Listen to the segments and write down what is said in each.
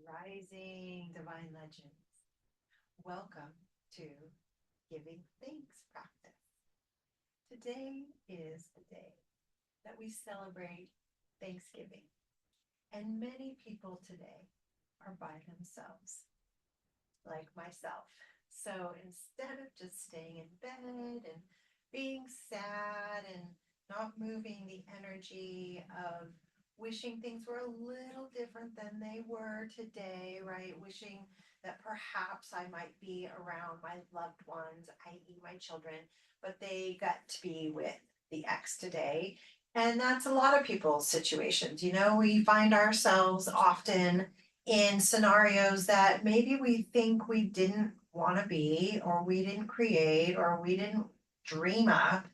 Rising Divine Legends. Welcome to Giving Thanks Practice. Today is the day that we celebrate Thanksgiving, and many people today are by themselves, like myself. So instead of just staying in bed and being sad and not moving the energy of wishing things were a little different than they were today, right? Wishing that perhaps I might be around my loved ones, i.e., my children, but they got to be with the ex today. And that's a lot of people's situations. We find ourselves often in scenarios that maybe we think we didn't want to be, or we didn't create, or we didn't dream up.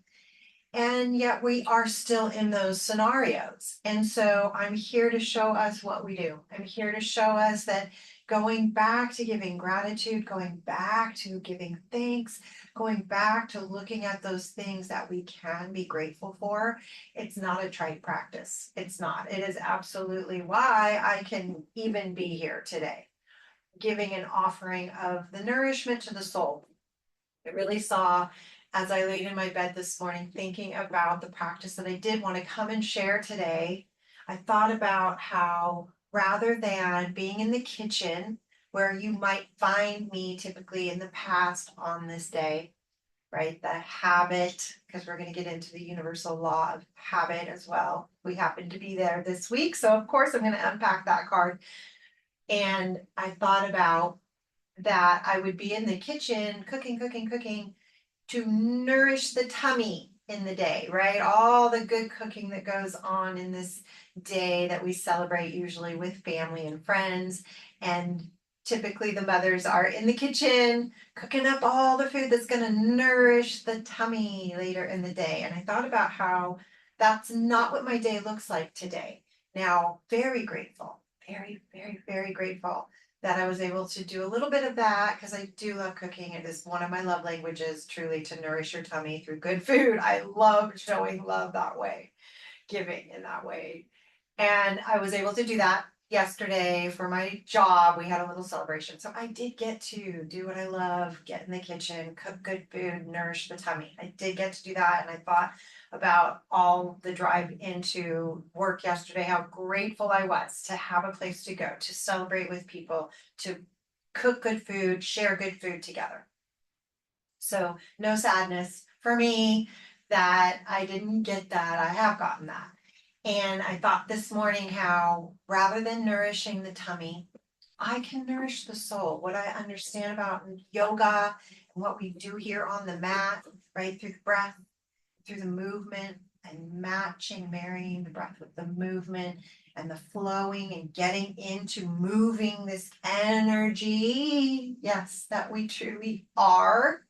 And yet we are still in those scenarios. And so I'm here to show us what we do. I'm here to show us that going back to giving gratitude, going back to giving thanks, going back to looking at those things that we can be grateful for, it's not a trite practice. It's not. It is absolutely why I can even be here today, giving an offering of the nourishment to the soul. I really saw, as I laid in my bed this morning, thinking about the practice that I did want to come and share today. I thought about how rather than being in the kitchen, where you might find me typically in the past on this day, right? The habit, because we're going to get into the universal law of habit as well. We happen to be there this week. So, of course, I'm going to unpack that card. And I thought about that I would be in the kitchen cooking to nourish the tummy in the day, right? All the good cooking that goes on in this day that we celebrate usually with family and friends. And typically the mothers are in the kitchen cooking up all the food that's going to nourish the tummy later in the day. And I thought about how that's not what my day looks like today. Now, very grateful, very grateful that I was able to do a little bit of that because I do love cooking. It is one of my love languages, truly, to nourish your tummy through good food. I love showing love that way, giving in that way. And I was able to do that yesterday for my job. We had a little celebration. So I did get to do what I love, get in the kitchen, cook good food, nourish the tummy. I did get to do that. And I thought about all the drive into work yesterday, how grateful I was to have a place to go, to celebrate with people, to cook good food, share good food together. So no sadness for me that I didn't get that. I have gotten that. And I thought this morning how rather than nourishing the tummy, I can nourish the soul. What I understand about yoga and what we do here on the mat, right, through the breath, through the movement, and matching, marrying the breath with the movement and the flowing and getting into moving this energy, yes, that we truly are,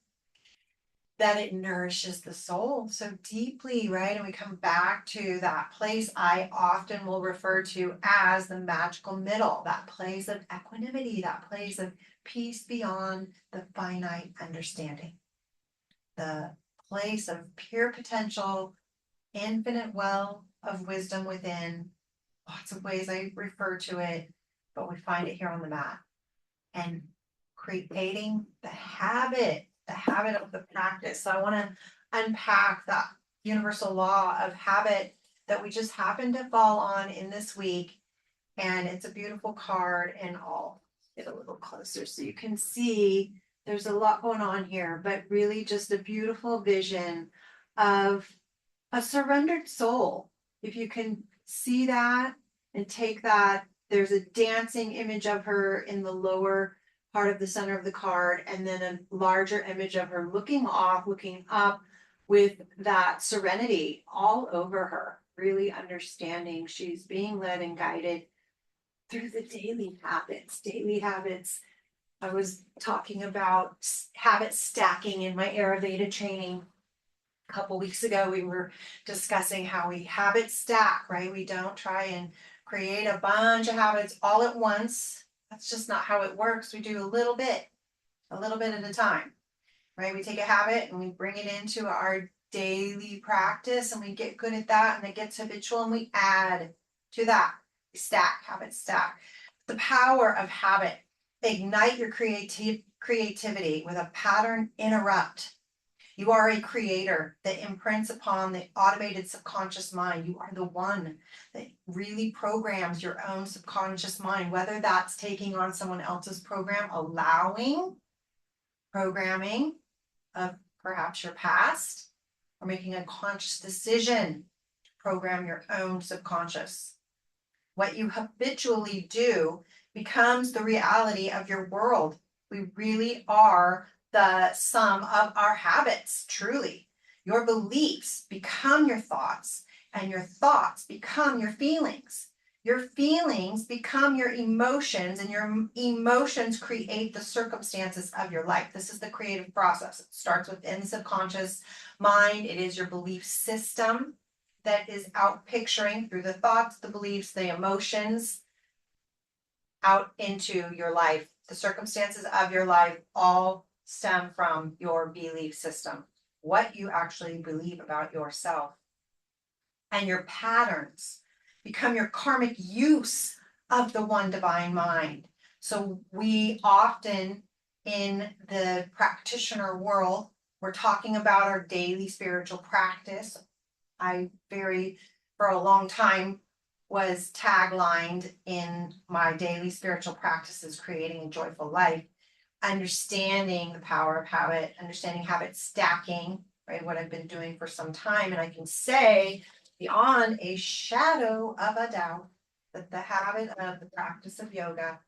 that it nourishes the soul so deeply, right? And we come back to that place I often will refer to as the magical middle, that place of equanimity, that place of peace beyond the finite understanding, the place of pure potential, infinite well of wisdom within. Lots of ways I refer to it, but we find it here on the mat. And creating the habit of the practice. So I want to unpack that universal law of habit that we just happen to fall on in this week. And it's a beautiful card, and I'll get a little closer so you can see there's a lot going on here, but really just a beautiful vision of a surrendered soul. If you can see that and take that, there's a dancing image of her in the lower part of the center of the card, and then a larger image of her looking off, looking up with that serenity all over her, really understanding she's being led and guided through the daily habits. Daily habits. I was talking about habit stacking in my Ayurveda training a couple weeks ago. We were discussing how we habit stack, right? We don't try and create a bunch of habits all at once. That's just not how it works. We do a little bit at a time, right? We take a habit and we bring it into our daily practice and we get good at that and it gets habitual and we add to that. We stack, habit stack. The power of habit. Ignite your creativity with a pattern interrupt. You are a creator that imprints upon the automated subconscious mind. You are the one that really programs your own subconscious mind, whether that's taking on someone else's program, allowing programming of perhaps your past, or making a conscious decision to program your own subconscious. What you habitually do becomes the reality of your world. We really are the sum of our habits, truly. Your beliefs become your thoughts, and your thoughts become your feelings. Your feelings become your emotions, and your emotions create the circumstances of your life. This is the creative process. It starts within the subconscious mind. It is your belief system that is out picturing through the thoughts, the beliefs, the emotions out into your life. The circumstances of your life all stem from your belief system, what you actually believe about yourself. And your patterns become your karmic use of the one divine mind. So we often in the practitioner world, we're talking about our daily spiritual practice. For a long time, was taglined in my daily spiritual practices, creating a joyful life, understanding the power of habit, understanding habit stacking, right? What I've been doing for some time. And I can say beyond a shadow of a doubt that the habit of the practice of yoga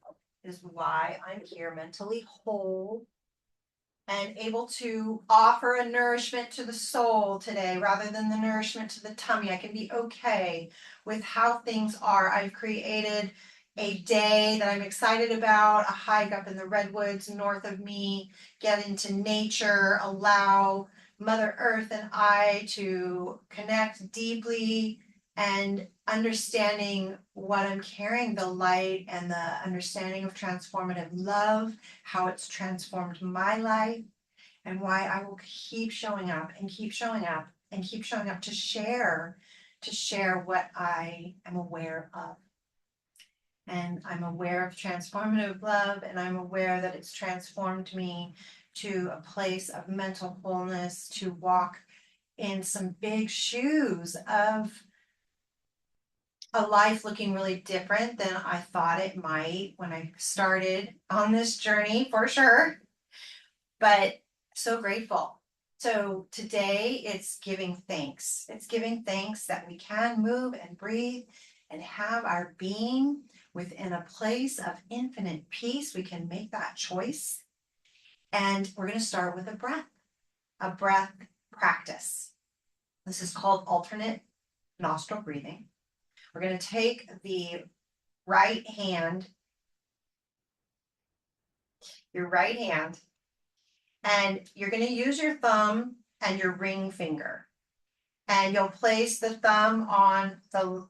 is why I'm here, mentally whole and able to offer a nourishment to the soul today rather than the nourishment to the tummy. I can be okay with how things are. I've created a day that I'm excited about, a hike up in the redwoods north of me, get into nature, allow Mother Earth and I to connect deeply, and understanding what I'm carrying, the light and the understanding of transformative love, how it's transformed my life, and why I will keep showing up and keep showing up and keep showing up to share what I am aware of. And I'm aware of transformative love, and I'm aware that it's transformed me to a place of mental wholeness, to walk in some big shoes of a life looking really different than I thought it might when I started on this journey, for sure. But so grateful. So today it's giving thanks. It's giving thanks that we can move and breathe and have our being within a place of infinite peace. We can make that choice. And we're going to start with a breath practice. This is called alternate nostril breathing. We're going to take the right hand, your right hand, and you're going to use your thumb and your ring finger. And you'll place the thumb on the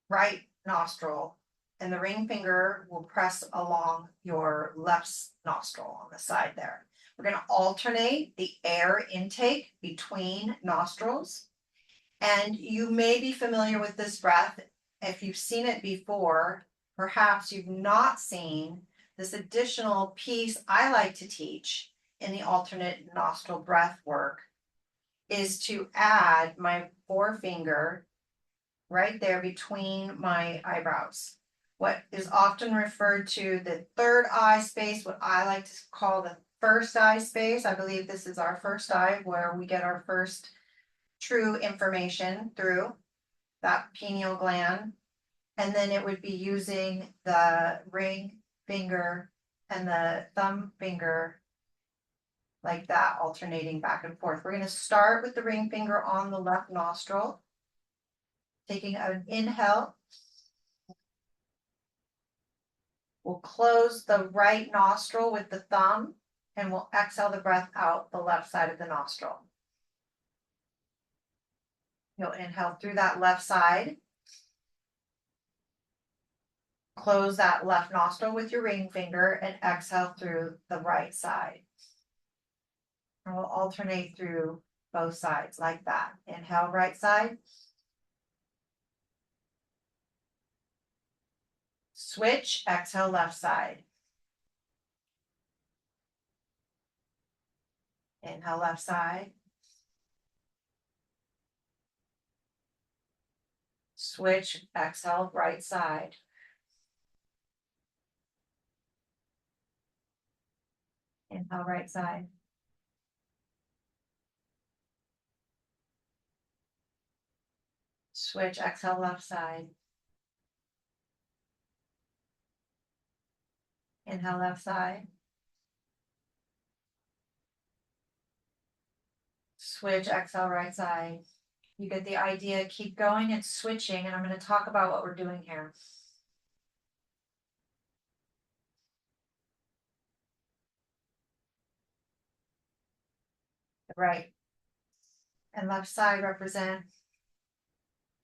right nostril, and the ring finger will press along your left nostril on the side there. We're going to alternate the air intake between nostrils. And you may be familiar with this breath. If you've seen it before, perhaps you've not seen this additional piece I like to teach in the alternate nostril breath work, is to add my forefinger right there between my eyebrows. What is often referred to the third eye space, what I like to call the first eye space. I believe this is our first eye where we get our first true information through that pineal gland. And then it would be using the ring finger and the thumb finger like that, alternating back and forth. We're going to start with the ring finger on the left nostril, taking an inhale. We'll close the right nostril with the thumb, and we'll exhale the breath out the left side of the nostril. You'll inhale through that left side. Close that left nostril with your ring finger and exhale through the right side. And we'll alternate through both sides like that. Inhale, right side. Switch, exhale left side. Inhale left side. Switch, exhale right side. Inhale right side. Switch, exhale left side. Inhale left side. Switch, exhale right side. You get the idea, keep going and switching, and I'm going to talk about what we're doing here. Right and left side represent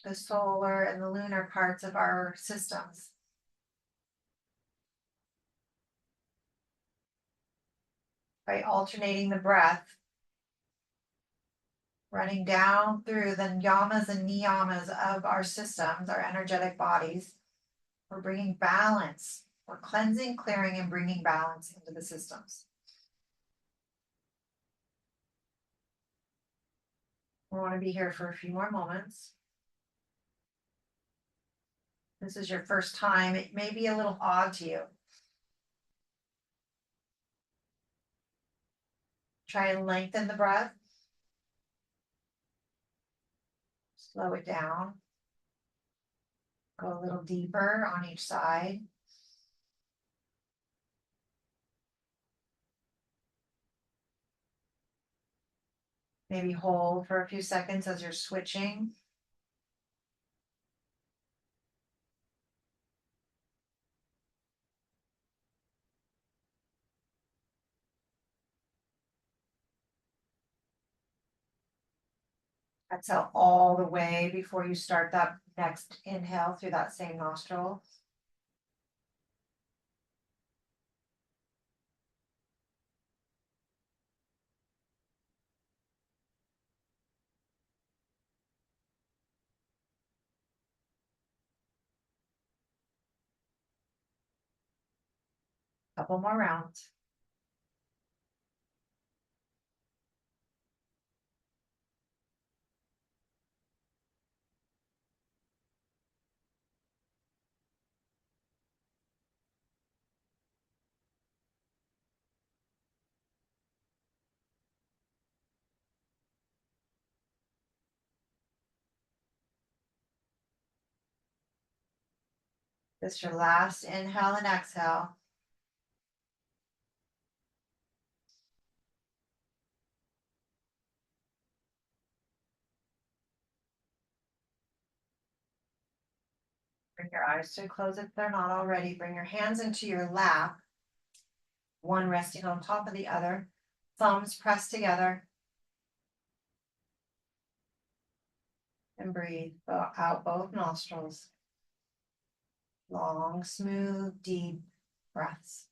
the solar and the lunar parts of our systems. By alternating the breath, running down through the yamas and niyamas of our systems, our energetic bodies, we're bringing balance. We're cleansing, clearing, and bringing balance into the systems. We want to be here for a few more moments. This is your first time. It may be a little odd to you. Try and lengthen the breath. Slow it down. Go a little deeper on each side. Maybe hold for a few seconds as you're switching. Exhale all the way before you start that next inhale through that same nostril. Couple more rounds. This is your last inhale and exhale. Bring your eyes to close if they're not already. Bring your hands into your lap. One resting on top of the other. Thumbs pressed together. And breathe out both nostrils. Long, smooth, deep breaths.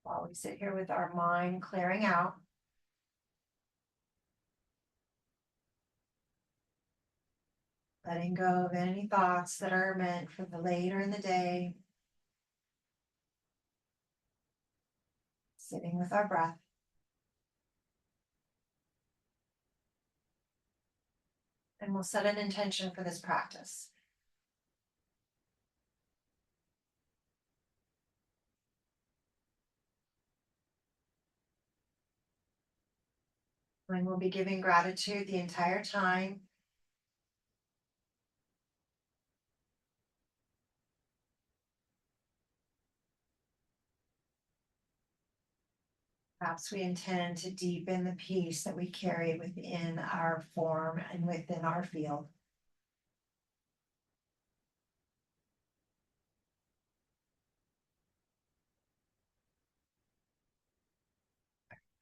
While we sit here with our mind clearing out. Letting go of any thoughts that are meant for the later in the day. Sitting with our breath. And we'll set an intention for this practice. And we'll be giving gratitude the entire time. Perhaps we intend to deepen the peace that we carry within our form and within our field.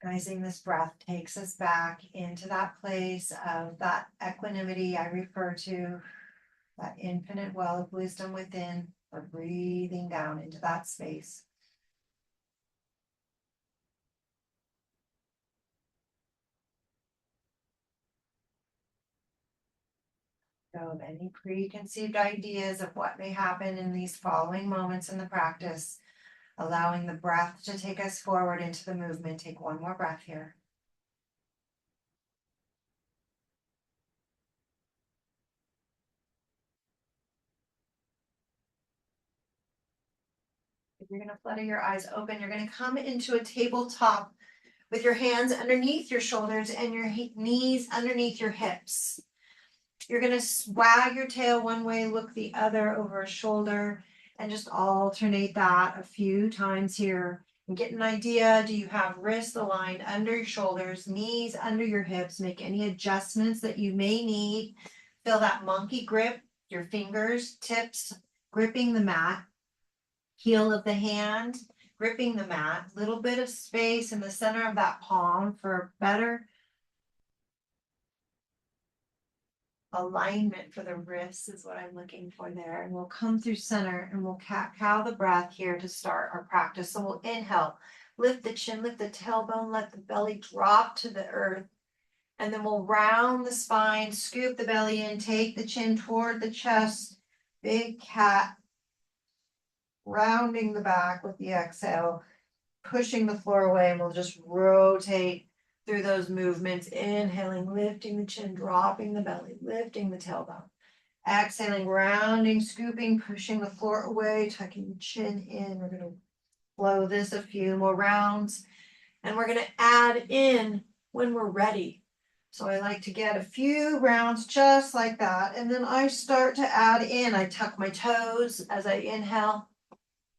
Recognizing this breath takes us back into that place of that equanimity I refer to, that infinite well of wisdom within, We're breathing down into that space. So of any preconceived ideas of what may happen in these following moments in the practice, allowing the breath to take us forward into the movement. Take one more breath here. If you're going to flutter your eyes open, you're going to come into a tabletop with your hands underneath your shoulders and your knees underneath your hips. You're going to wag your tail one way, look the other over a shoulder, and just alternate that a few times here. And get an idea, do you have wrists aligned under your shoulders, knees under your hips? Make any adjustments that you may need. Feel that monkey grip, your fingers, tips, gripping the mat. Heel of the hand, gripping the mat, little bit of space in the center of that palm for better alignment for the wrists is what I'm looking for there. And we'll come through center and we'll cat-cow the breath here to start our practice. So we'll inhale, lift the chin, lift the tailbone, let the belly drop to the earth. And then we'll round the spine, scoop the belly in, take the chin toward the chest, big cat. Rounding the back with the exhale, pushing the floor away, and we'll just rotate through those movements. Inhaling, lifting the chin, dropping the belly, lifting the tailbone. Exhaling, rounding, scooping, pushing the floor away, tucking the chin in. We're going to flow this a few more rounds, and we're going to add in when we're ready. So I like to get a few rounds just like that, and then I start to add in. I tuck my toes as I inhale,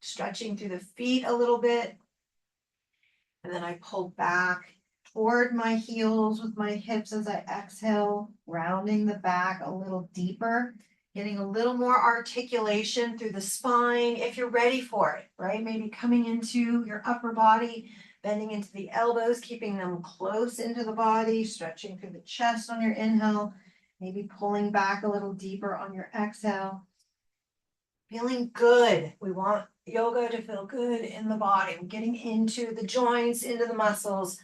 stretching through the feet a little bit. And then I pull back toward my heels with my hips as I exhale, rounding the back a little deeper, getting a little more articulation through the spine if you're ready for it, right? Maybe coming into your upper body, bending into the elbows, keeping them close into the body, stretching through the chest on your inhale, maybe pulling back a little deeper on your exhale. Feeling good. We want yoga to feel good in the body. We're getting into the joints, into the muscles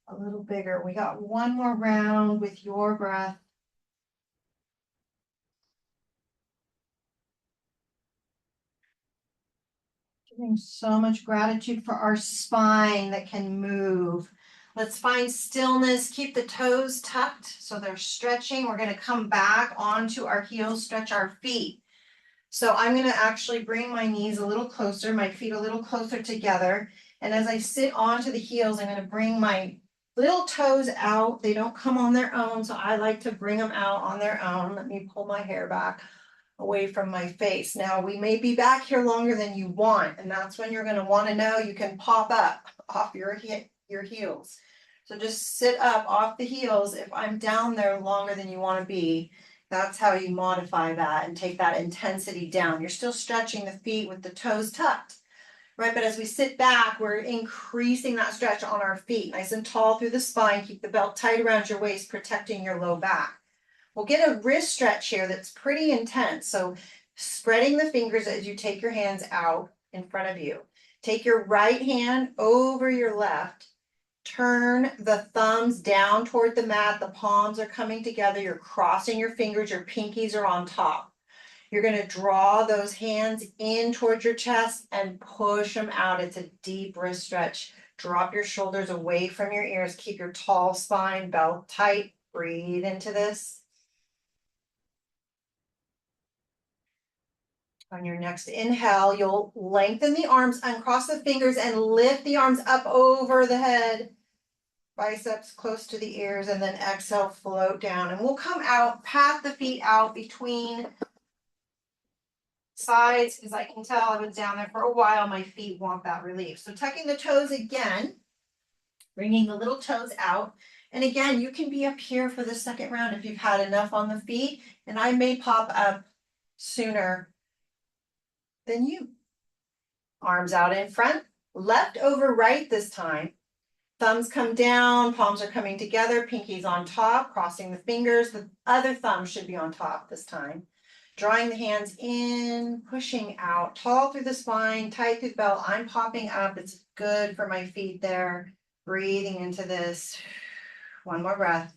a little bigger. We got one more round with your breath. Giving so much gratitude for our spine that can move. Let's find stillness. Keep the toes tucked so they're stretching. We're going to come back onto our heels, stretch our feet. So I'm going to actually bring my knees a little closer, my feet a little closer together. And as I sit onto the heels, I'm going to bring my little toes out. They don't come on their own, so I like to bring them out on their own. Let me pull my hair back away from my face. Now, we may be back here longer than you want, and that's when you're going to want to know you can pop up off your heels. So just sit up off the heels if I'm down there longer than you want to be. That's how you modify that and take that intensity down. You're still stretching the feet with the toes tucked, right? But as we sit back, we're increasing that stretch on our feet, nice and tall through the spine. Keep the belt tight around your waist, protecting your low back. We'll get a wrist stretch here that's pretty intense. So spreading the fingers as you take your hands out in front of you. Take your right hand over your left. Turn the thumbs down toward the mat. The palms are coming together. You're crossing your fingers. Your pinkies are on top. You're going to draw those hands in towards your chest and push them out. It's a deep wrist stretch. Drop your shoulders away from your ears. Keep your tall spine, belt tight. Breathe into this. On your next inhale, you'll lengthen the arms, uncross the fingers, and lift the arms up over the head. Biceps close to the ears, and then exhale, float down. And we'll come out, pat the feet out between sides, because I can tell I was down there for a while. My feet want that relief. So tucking the toes again, bringing the little toes out. And again, you can be up here for the second round if you've had enough on the feet. And I may pop up sooner than you. Arms out in front, left over right this time. Thumbs come down, palms are coming together, pinkies on top, crossing the fingers. The other thumb should be on top this time. Drawing the hands in, pushing out, tall through the spine, tight through the belt. I'm popping up. It's good for my feet there. Breathing into this. One more breath.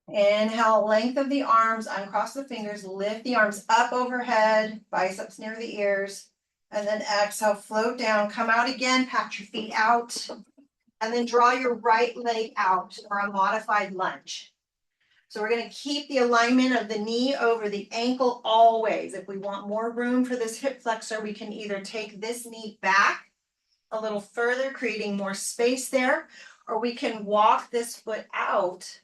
Inhale, length of the arms, uncross the fingers, lift the arms up overhead, biceps near the ears, and then exhale, float down, come out again, pat your feet out, and then draw your right leg out for a modified lunge. So we're going to keep the alignment of the knee over the ankle always. If we want more room for this hip flexor, we can either take this knee back a little further, creating more space there, or we can walk this foot out,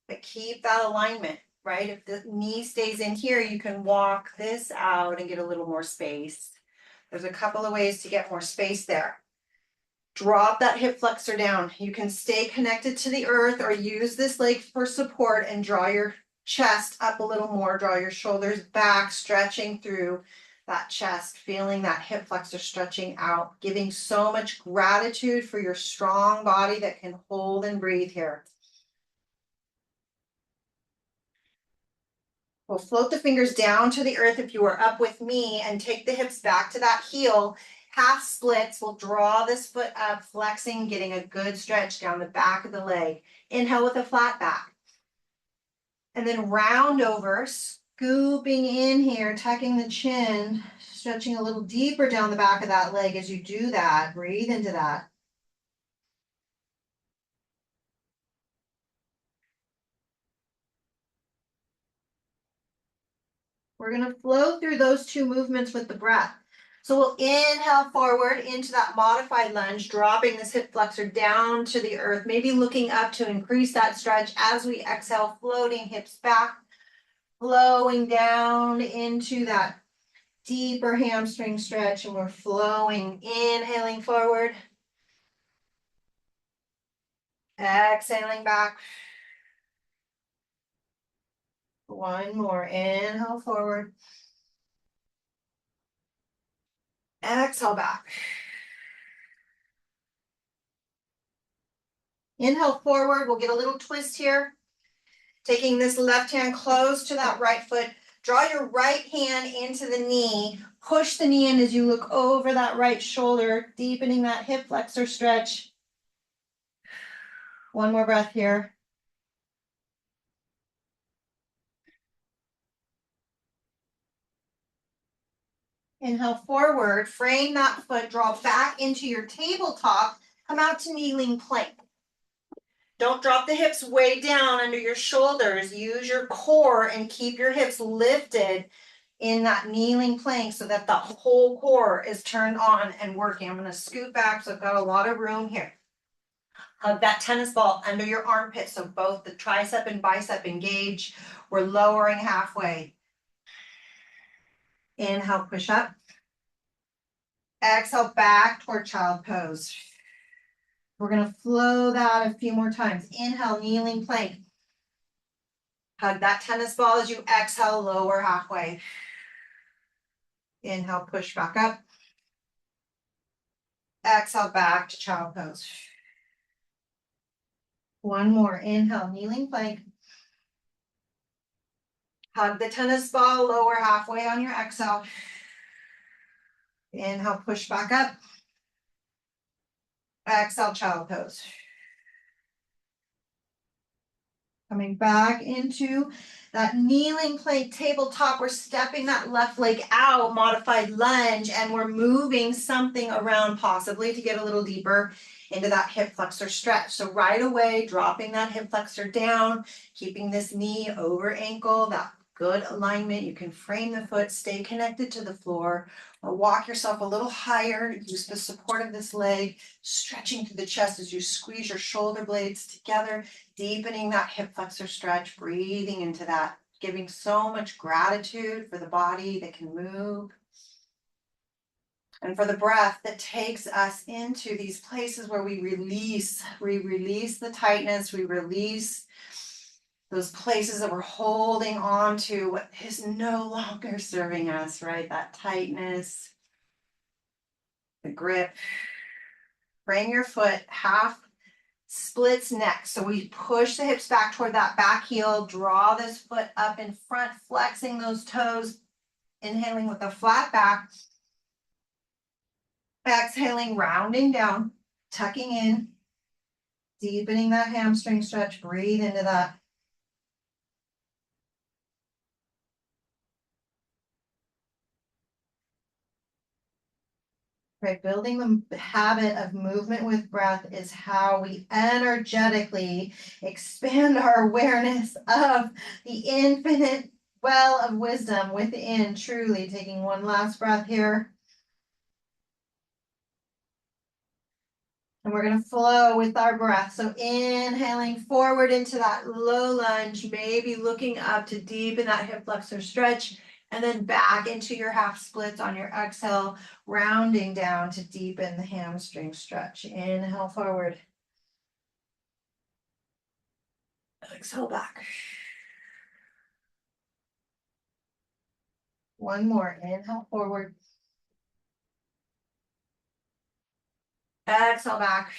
but keep that alignment, right? If the knee stays in here, you can walk this out and get a little more space. There's a couple of ways to get more space there. Drop that hip flexor down. You can stay connected to the earth or use this leg for support and draw your chest up a little more. Draw your shoulders back, stretching through that chest, feeling that hip flexor stretching out, giving so much gratitude for your strong body that can hold and breathe here. We'll float the fingers down to the earth if you are up with me and take the hips back to that heel. Half splits, we'll draw this foot up, flexing, getting a good stretch down the back of the leg. Inhale with a flat back. And then round over, scooping in here, tucking the chin, stretching a little deeper down the back of that leg as you do that. Breathe into that. We're going to flow through those two movements with the breath. So we'll inhale forward into that modified lunge, dropping this hip flexor down to the earth, maybe looking up to increase that stretch as we exhale, floating hips back, flowing down into that deeper hamstring stretch, and we're flowing, inhaling forward, exhaling back. One more, inhale forward, exhale back. Inhale forward, we'll get a little twist here. Taking this left hand close to that right foot, draw your right hand into the knee, push the knee in as you look over that right shoulder, deepening that hip flexor stretch. One more breath here. Inhale forward, frame that foot, draw back into your tabletop, come out to kneeling plank. Don't drop the hips way down under your shoulders. Use your core and keep your hips lifted in that kneeling plank so that the whole core is turned on and working. I'm going to scoot back so I've got a lot of room here. Hug that tennis ball under your armpit so both the tricep and bicep engage. We're lowering halfway. Inhale, push up. Exhale, back toward child pose. We're going to flow that a few more times. Inhale, kneeling plank. Hug that tennis ball as you exhale, lower halfway. Inhale, push back up. Exhale, back to child pose. One more. Inhale, kneeling plank. Hug the tennis ball, lower halfway on your exhale. Inhale, push back up. Exhale, child pose. Coming back into that kneeling plank tabletop. We're stepping that left leg out, modified lunge, and we're moving something around possibly to get a little deeper into that hip flexor stretch. So right away, dropping that hip flexor down, keeping this knee over ankle, that good alignment. You can frame the foot, stay connected to the floor, or walk yourself a little higher. Use the support of this leg, stretching through the chest as you squeeze your shoulder blades together, deepening that hip flexor stretch, breathing into that, giving so much gratitude for the body that can move. And for the breath that takes us into these places where we release the tightness, we release those places that we're holding on to, what is no longer serving us, right? That tightness, the grip. Bring your foot half Splits next. So we push the hips back toward that back heel, draw this foot up in front, flexing those toes, inhaling with a flat back. Exhaling, rounding down, tucking in, deepening that hamstring stretch. Breathe into that. Right, building the habit of movement with breath is how we energetically expand our awareness of the infinite well of wisdom within. Truly taking one last breath here. And we're going to flow with our breath. So inhaling forward into that low lunge, maybe looking up to deepen that hip flexor stretch. And then back into your half splits on your exhale, rounding down to deepen the hamstring stretch. Inhale forward. Exhale back. One more. Inhale forward. Exhale back.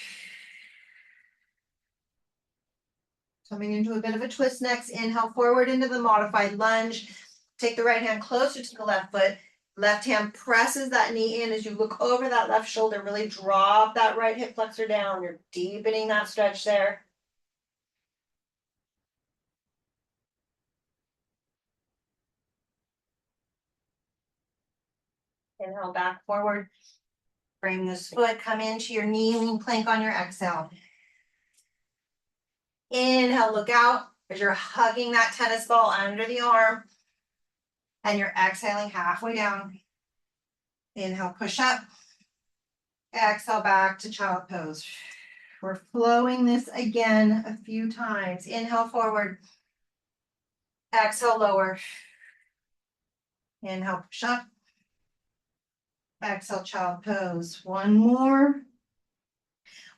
Coming into a bit of a twist next. Inhale forward into the modified lunge. Take the right hand closer to the left foot. Left hand presses that knee in as you look over that left shoulder. Really drop that right hip flexor down. You're deepening that stretch there. Inhale back forward. Frame this foot. Come into your kneeling plank on your exhale. Inhale, look out as you're hugging that tennis ball under the arm. And you're exhaling halfway down. Inhale, push up. Exhale back to child pose. We're flowing this again a few times. Inhale forward. Exhale lower. Inhale push up. Exhale child pose. One more.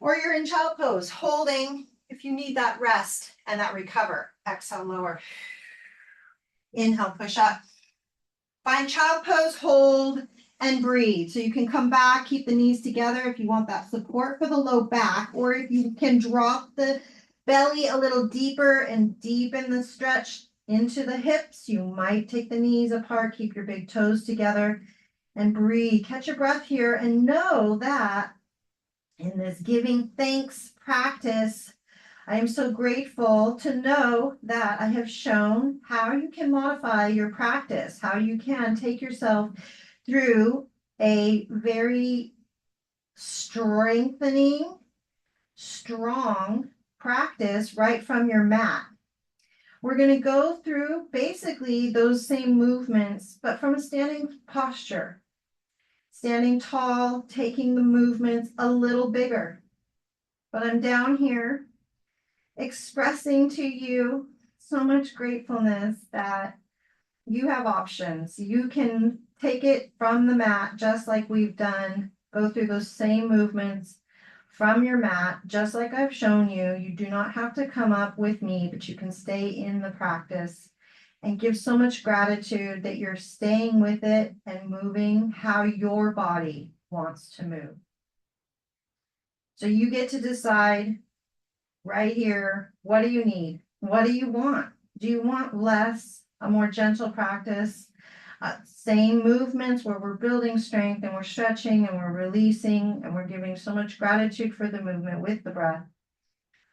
Or you're in child pose, holding if you need that rest and that recover. Exhale lower. Inhale push up. Find child pose, hold, and breathe. So you can come back, keep the knees together if you want that support for the low back, or if you can drop the belly a little deeper and deepen the stretch into the hips, you might take the knees apart, keep your big toes together, and breathe. Catch your breath here and know that in this giving thanks practice, I am so grateful to know that I have shown how you can modify your practice, how you can take yourself through a very strengthening, strong practice right from your mat. We're going to go through basically those same movements, but from a standing posture. Standing tall, taking the movements a little bigger. But I'm down here expressing to you so much gratefulness that you have options. You can take it from the mat just like we've done, go through those same movements from your mat, just like I've shown you. You do not have to come up with me, but you can stay in the practice and give so much gratitude that you're staying with it and moving how your body wants to move. So you get to decide right here, what do you need? What do you want? Do you want less, a more gentle practice? Same movements where we're building strength and we're stretching and we're releasing and we're giving so much gratitude for the movement with the breath?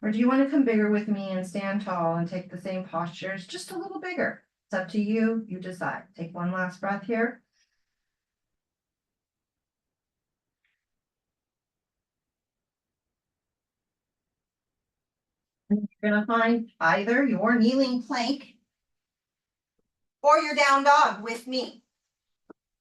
Or do you want to come bigger with me and stand tall and take the same postures, just a little bigger? It's up to you. You decide. Take one last breath here. And you're going to find either your kneeling plank or your down dog with me.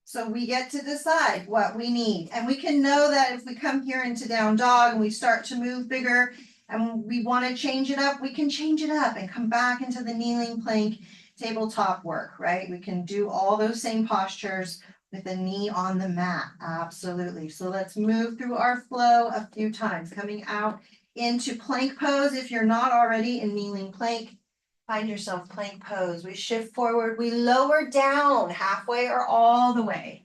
So we get to decide what we need. And we can know that if we come here into down dog and we start to move bigger and we want to change it up, we can change it up and come back into the kneeling plank tabletop work, right? We can do all those same postures with the knee on the mat. Absolutely. So let's move through our flow a few times. Coming out into plank pose. If you're not already in kneeling plank, find yourself plank pose. We shift forward, we lower down halfway or all the way.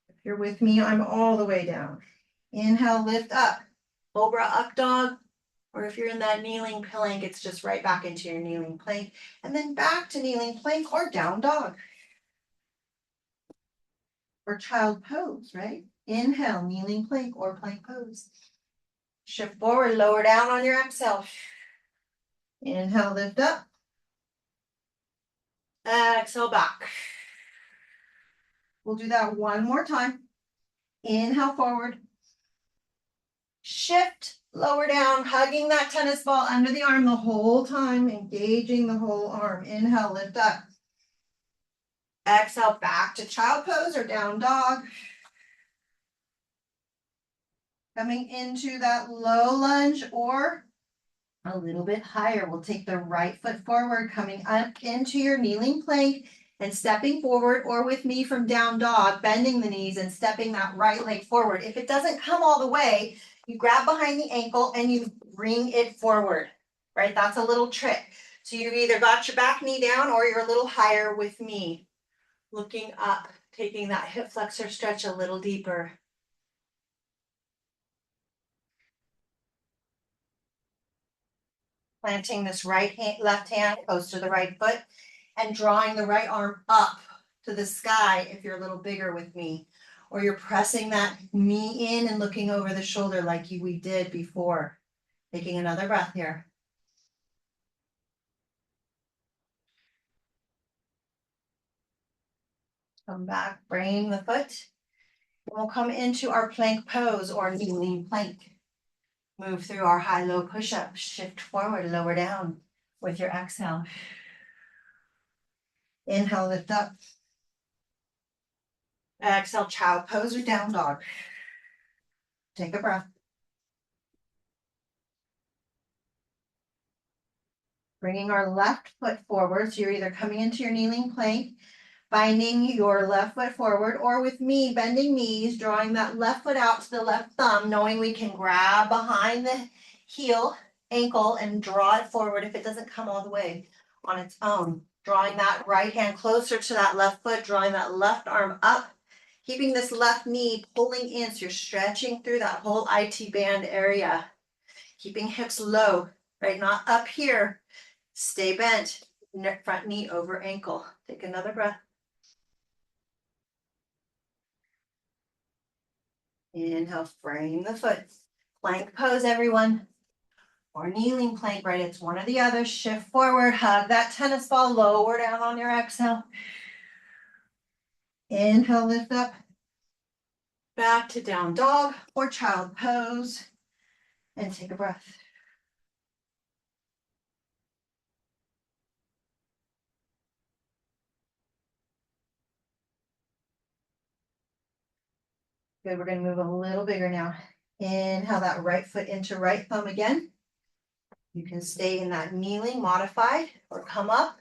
If you're with me, I'm all the way down. Inhale, lift up. Cobra up dog. Or if you're in that kneeling plank, it's just right back into your kneeling plank and then back to kneeling plank or down dog. Or child pose, right? Inhale, kneeling plank or plank pose. Shift forward, lower down on your exhale. Inhale, lift up. Exhale, back. We'll do that one more time. Inhale forward. Shift, lower down, hugging that tennis ball under the arm the whole time, engaging the whole arm. Inhale, lift up. Exhale, back to child pose or down dog. Coming into that low lunge or a little bit higher. We'll take the right foot forward, coming up into your kneeling plank and stepping forward, or with me from down dog, bending the knees and stepping that right leg forward. If it doesn't come all the way, you grab behind the ankle and you bring it forward, right? That's a little trick. So you've either got your back knee down or you're a little higher with me. Looking up, taking that hip flexor stretch a little deeper. Planting this left hand close to the right foot and drawing the right arm up to the sky if you're a little bigger with me. Or you're pressing that knee in and looking over the shoulder like we did before. Taking another breath here. Come back, bring the foot. We'll come into our plank pose or kneeling plank. Move through our high-low push-up. Shift forward, lower down with your exhale. Inhale, lift up. Exhale, child pose or down dog. Take a breath. Bringing our left foot forward. So you're either coming into your kneeling plank, binding your left foot forward, or with me, bending knees, drawing that left foot out to the left thumb, knowing we can grab behind the heel, ankle, and draw it forward if it doesn't come all the way on its own. Drawing that right hand closer to that left foot, drawing that left arm up, keeping this left knee pulling in, so you're stretching through that whole IT band area. Keeping hips low, right? Not up here. Stay bent. Front knee over ankle. Take another breath. Inhale, frame the foot. Plank pose, everyone. Or kneeling plank, right? It's one or the other. Shift forward, hug that tennis ball, lower down on your exhale. Inhale, lift up. Back to down dog or child pose. And take a breath. Good, we're gonna move a little bigger now. Inhale that right foot into right thumb again. You can stay in that kneeling modified or come up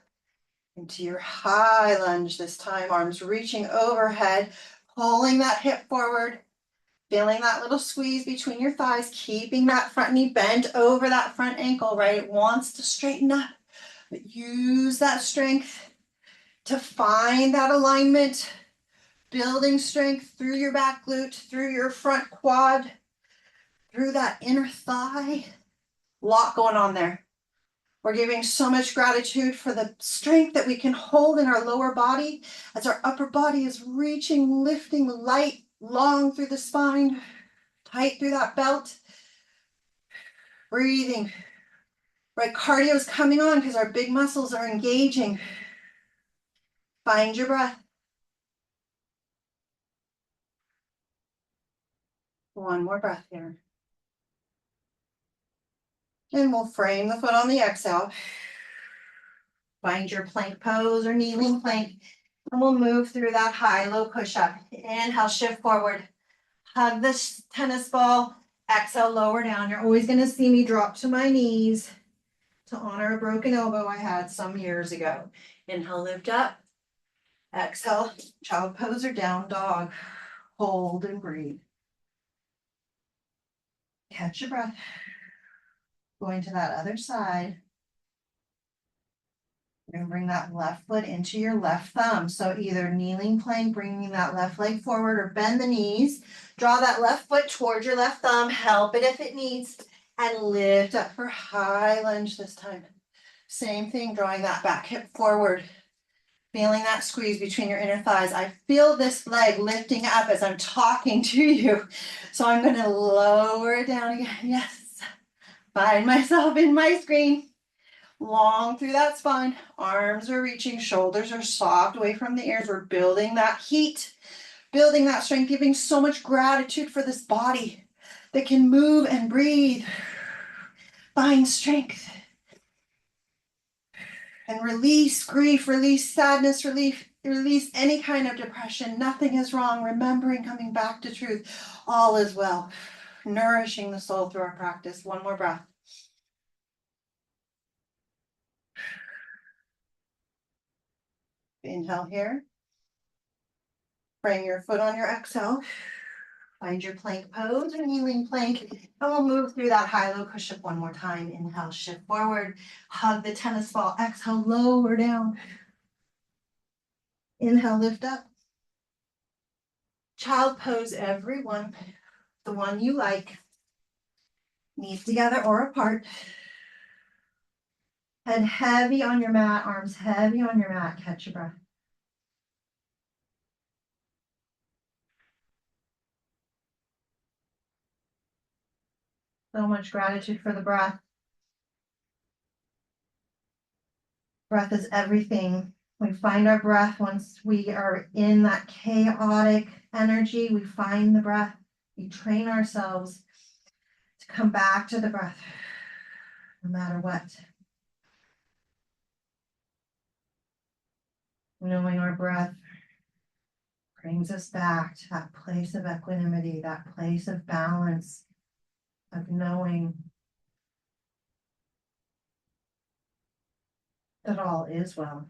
into your high lunge this time. Arms reaching overhead, pulling that hip forward, feeling that little squeeze between your thighs, keeping that front knee bent over that front ankle, right? It wants to straighten up, but use that strength to find that alignment, building strength through your back glute, through your front quad, through that inner thigh. Lot going on there. We're giving so much gratitude for the strength that we can hold in our lower body as our upper body is reaching, lifting light, long through the spine, tight through that belt. Breathing. Right, cardio is coming on because our big muscles are engaging. Find your breath. One more breath here. And we'll frame the foot on the exhale. Find your plank pose or kneeling plank. And we'll move through that high-low push-up. Inhale, shift forward. Hug this tennis ball. Exhale, lower down. You're always going to see me drop to my knees to honor a broken elbow I had some years ago. Inhale, lift up. Exhale, child pose or down dog. Hold and breathe. Catch your breath. Going to that other side. You're going to bring that left foot into your left thumb. So either kneeling plank, bringing that left leg forward, or bend the knees. Draw that left foot towards your left thumb. Help it if it needs. And lift up for high lunge this time. Same thing, drawing that back hip forward. Feeling that squeeze between your inner thighs. I feel this leg lifting up as I'm talking to you. So I'm going to lower it down again. Yes. Find myself in my screen. Long through that spine. Arms are reaching. Shoulders are soft away from the ears. We're building that heat. Building that strength. Giving so much gratitude for this body that can move and breathe. Find strength. And release grief, release sadness, release any kind of depression. Nothing is wrong. Remembering, coming back to truth. All is well. Nourishing the soul through our practice. One more breath. Inhale here. Bring your foot on your exhale. Find your plank pose or kneeling plank. And we'll move through that high-low push-up one more time. Inhale, shift forward. Hug the tennis ball. Exhale, lower down. Inhale, lift up. Child pose, everyone. The one you like. Knees together or apart. Head heavy on your mat, arms heavy on your mat. Catch your breath. So much gratitude for the breath. Breath is everything. We find our breath once we are in that chaotic energy. We find the breath. We train ourselves to come back to the breath, no matter what. Knowing our breath brings us back to that place of equanimity, that place of balance, of knowing that all is well.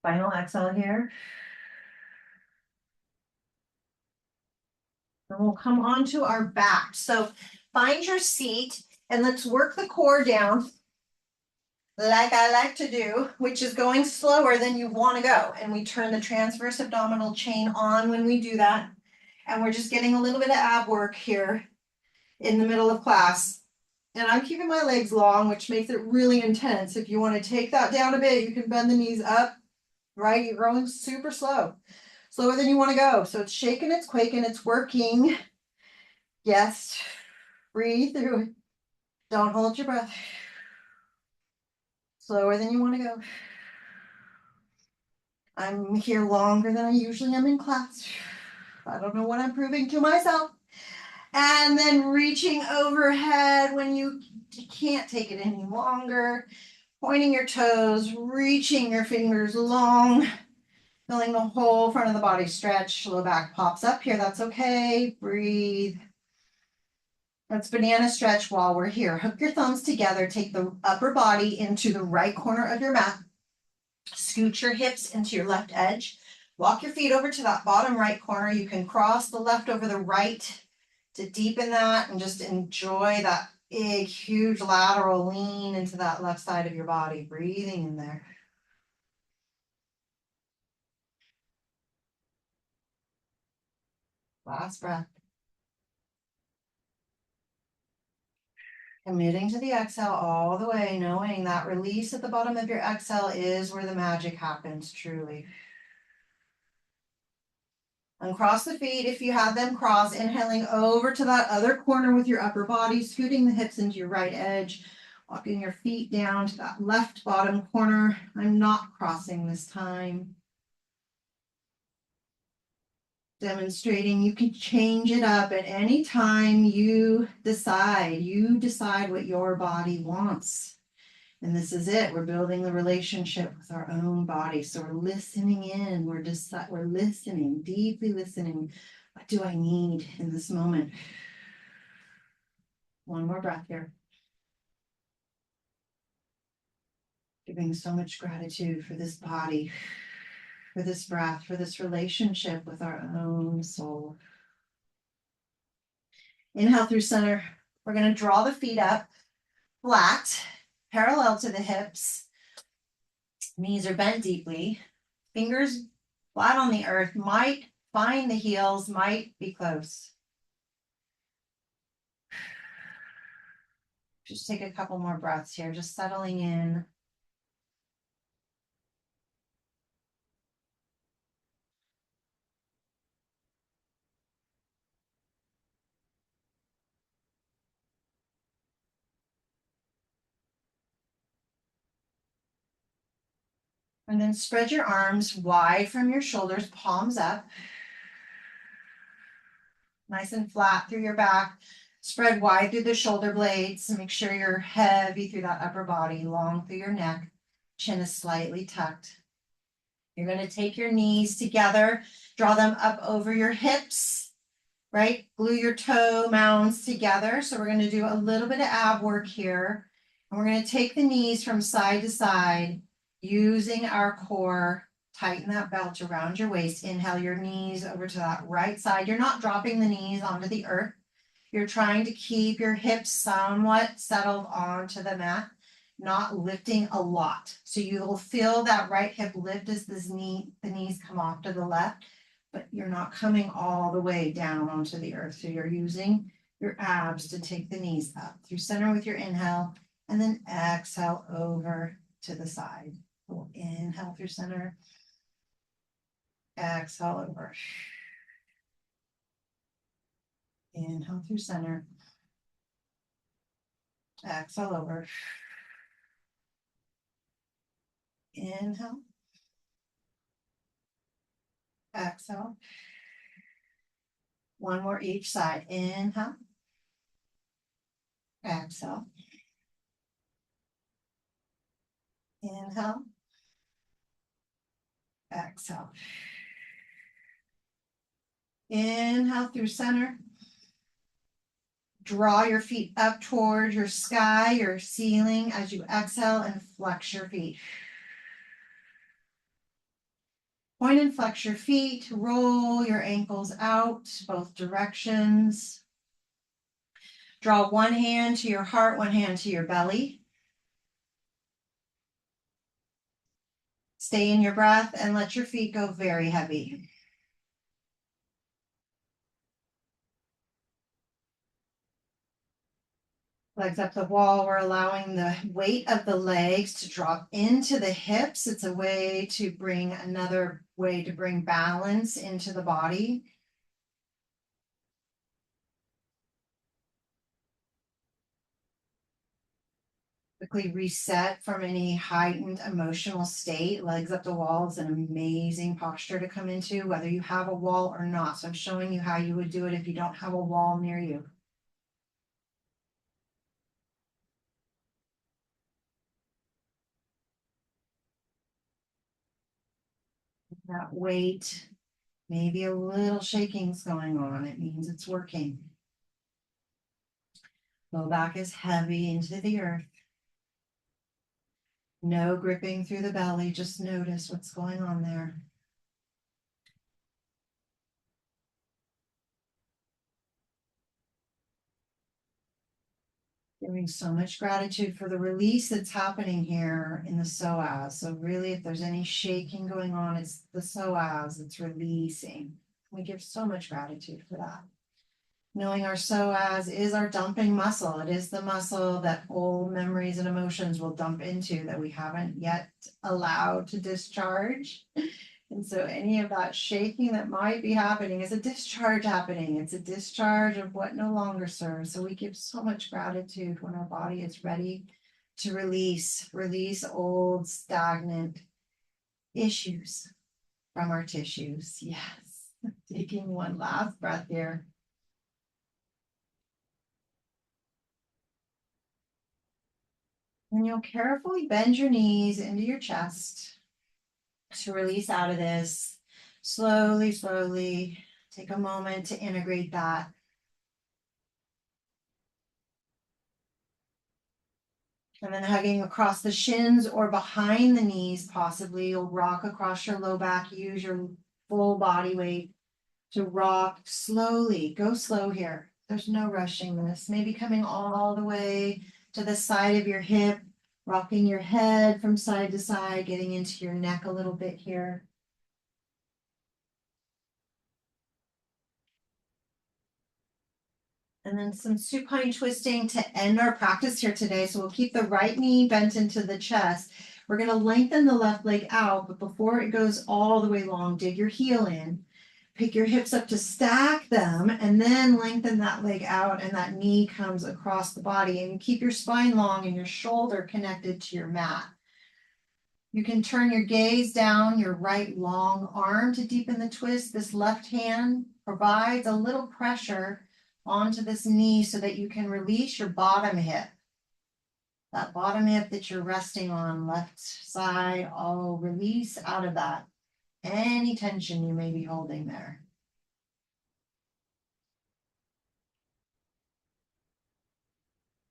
Final exhale here. And we'll come onto our back. So find your seat and let's work the core down like I like to do, which is going slower than you want to go. And we turn the transverse abdominal chain on when we do that. And we're just getting a little bit of ab work here in the middle of class. And I'm keeping my legs long, which makes it really intense. If you want to take that down a bit, you can bend the knees up, right? You're growing super slow, slower than you want to go. So it's shaking, it's quaking, it's working. Yes, breathe through it. Don't hold your breath. Slower than you want to go. I'm here longer than I usually am in class. I don't know what I'm proving to myself. And then reaching overhead when you can't take it any longer. Pointing your toes, reaching your fingers long. Feeling the whole front of the body stretch. Low back pops up here. That's okay. Breathe. Let's banana stretch while we're here. Hook your thumbs together. Take the upper body into the right corner of your mat. Scoot your hips into your left edge. Walk your feet over to that bottom right corner. You can cross the left over the right to deepen that and just enjoy that big, huge lateral lean into that left side of your body. Breathing in there. Last breath. Committing to the exhale all the way, knowing that release at the bottom of your exhale is where the magic happens, truly. Uncross the feet if you have them crossed, inhaling over to that other corner with your upper body, scooting the hips into your right edge, walking your feet down to that left bottom corner. I'm not crossing this time. Demonstrating you can change it up at any time you decide. You decide what your body wants. And this is it. We're building the relationship with our own body. So we're listening in. We're listening, deeply listening. What do I need in this moment? One more breath here. Giving so much gratitude for this body, for this breath, for this relationship with our own soul. Inhale through center. We're going to draw the feet up flat, parallel to the hips. Knees are bent deeply. Fingers flat on the earth, might find the heels, might be close. Just take a couple more breaths here, just settling in. And then spread your arms wide from your shoulders, palms up. Nice and flat through your back. Spread wide through the shoulder blades. Make sure you're heavy through that upper body, long through your neck. Chin is slightly tucked. You're going to take your knees together, draw them up over your hips, right? Glue your toe mounds together. So we're going to do a little bit of ab work here. And we're going to take the knees from side to side using our core. Tighten that belt around your waist. Inhale your knees over to that right side. You're not dropping the knees onto the earth. You're trying to keep your hips somewhat settled onto the mat, not lifting a lot. So you will feel that right hip lift as the knees come off to the left, but you're not coming all the way down onto the earth. So you're using your abs to take the knees up through center with your inhale, and then exhale over to the side. We'll inhale through center. Exhale over. Inhale through center. Exhale over. Inhale. Exhale. One more each side. Inhale. Exhale. Inhale. Exhale. Inhale through center. Draw your feet up toward your sky, your ceiling as you exhale, and flex your feet. Point and flex your feet. Roll your ankles out both directions. Draw one hand to your heart, one hand to your belly. Stay in your breath and let your feet go very heavy. Legs up the wall, we're allowing the weight of the legs to drop into the hips. It's a way to bring another way to bring balance into the body. Quickly reset from any heightened emotional state. Legs up the wall is an amazing posture to come into, whether you have a wall or not. So I'm showing you how you would do it if you don't have a wall near you. That weight, maybe a little shaking's going on. It means it's working. Low back is heavy into the earth. No gripping through the belly. Just notice what's going on there. Giving so much gratitude for the release that's happening here in the psoas. So really, if there's any shaking going on, it's the psoas that's releasing. We give so much gratitude for that. Knowing our psoas is our dumping muscle. It is the muscle that old memories and emotions will dump into that we haven't yet allowed to discharge. And so any of that shaking that might be happening is a discharge happening. It's a discharge of what no longer serves. So we give so much gratitude when our body is ready to release old stagnant issues from our tissues. Yes. Taking one last breath here. And you'll carefully bend your knees into your chest to release out of this. Slowly, slowly take a moment to integrate that. And then hugging across the shins or behind the knees, possibly. You'll rock across your low back. Use your full body weight to rock slowly. Go slow here. There's no rushing this. Maybe coming all the way to the side of your hip Rocking your head from side to side, getting into your neck a little bit here. And then some supine twisting to end our practice here today. So we'll keep the right knee bent into the chest. We're going to lengthen the left leg out, but before it goes all the way long, dig your heel in. Pick your hips up to stack them, and then lengthen that leg out, and that knee comes across the body. And you keep your spine long and your shoulder connected to your mat. You can turn your gaze down your right long arm to deepen the twist. This left hand provides a little pressure onto this knee so that you can release your bottom hip. That bottom hip that you're resting on, left side, all release out of that. Any tension you may be holding there.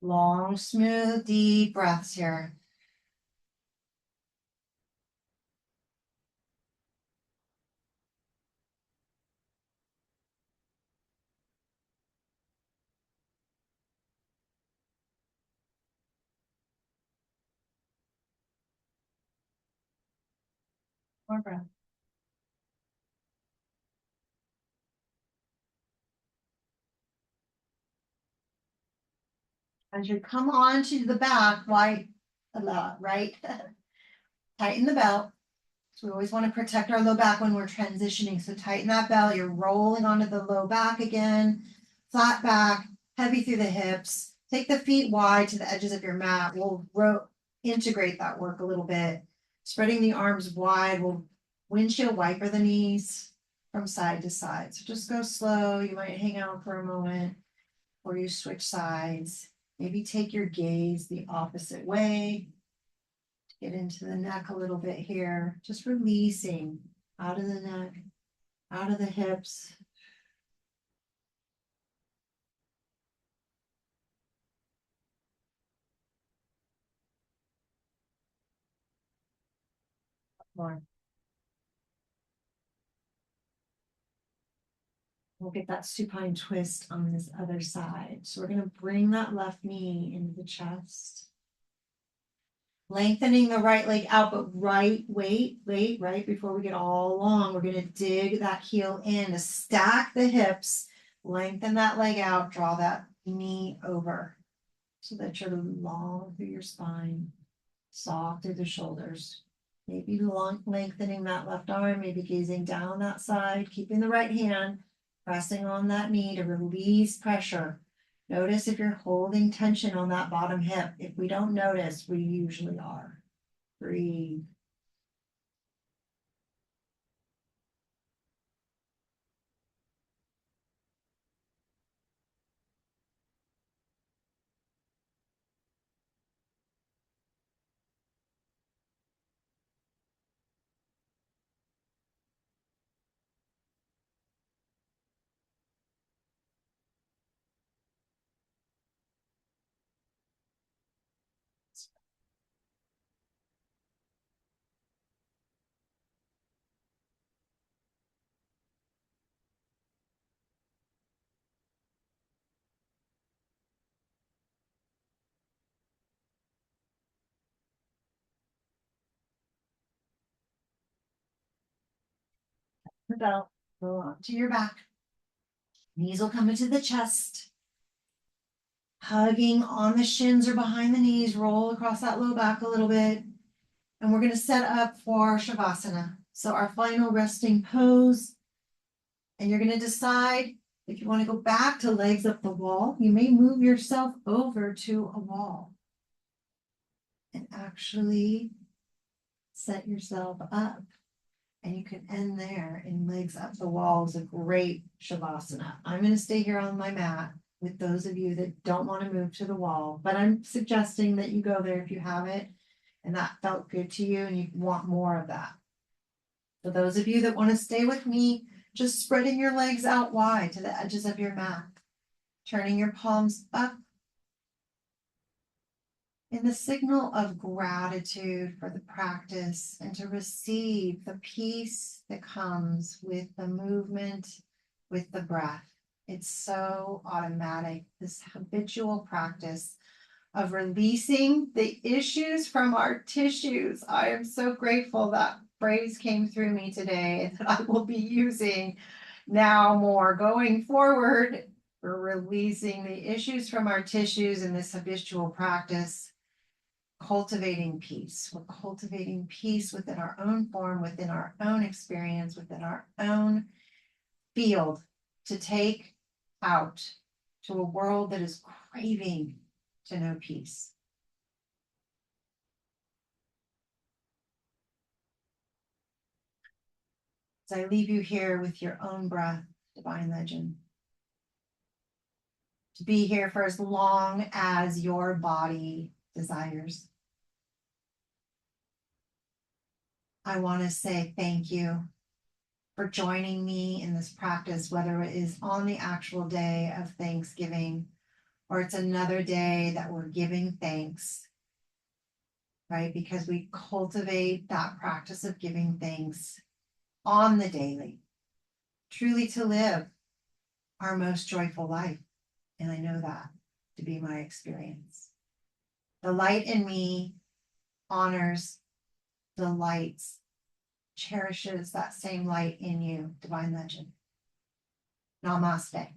Long, smooth, deep breaths here. More breath. As you come on to the back, right? Tighten the belt. So we always want to protect our low back when we're transitioning. So tighten that belt. You're rolling onto the low back again. Flat back, heavy through the hips. Take the feet wide to the edges of your mat. We'll integrate that work a little bit. Spreading the arms wide. We'll windshield wiper the knees from side to side. So just go slow. You might hang out for a moment or you switch sides. Maybe take your gaze the opposite way. Get into the neck a little bit here. Just releasing out of the neck, out of the hips. More. We'll get that supine twist on this other side. So we're going to bring that left knee into the chest. Lengthening the right leg out, but right before we get all long, we're going to dig that heel in to stack the hips, lengthen that leg out, draw that knee over so that you're long through your spine, soft through the shoulders. Maybe lengthening that left arm, maybe gazing down that side, keeping the right hand, pressing on that knee to release pressure. Notice if you're holding tension on that bottom hip. If we don't notice, we usually are. Breathe. The belt. Go on to your back. Knees will come into the chest. Hugging on the shins or behind the knees. Roll across that low back a little bit. And we're going to set up for Shavasana. So our final resting pose. And you're going to decide if you want to go back to legs up the wall. You may move yourself over to a wall and actually set yourself up. And you can end there in legs up the wall is a great Shavasana. I'm going to stay here on my mat with those of you that don't want to move to the wall, but I'm suggesting that you go there if you have it and that felt good to you and you want more of that. For those of you that want to stay with me, just spreading your legs out wide to the edges of your mat, turning your palms up in the signal of gratitude for the practice and to receive the peace that comes with the movement, with the breath. It's so automatic, this habitual practice of releasing the issues from our tissues. I am so grateful that phrase came through me today that I will be using now more going forward. We're releasing the issues from our tissues in this habitual practice, cultivating peace. We're cultivating peace within our own form, within our own experience, within our own field to take out to a world that is craving to know peace. As I leave you here with your own breath, divine legend, to be here for as long as your body desires. I want to say thank you for joining me in this practice, whether it is on the actual day of Thanksgiving or it's another day that we're giving thanks, right? Because we cultivate that practice of giving thanks on the daily, truly to live our most joyful life. And I know that to be my experience. The light in me honors, delights, cherishes that same light in you, divine legend. Namaste.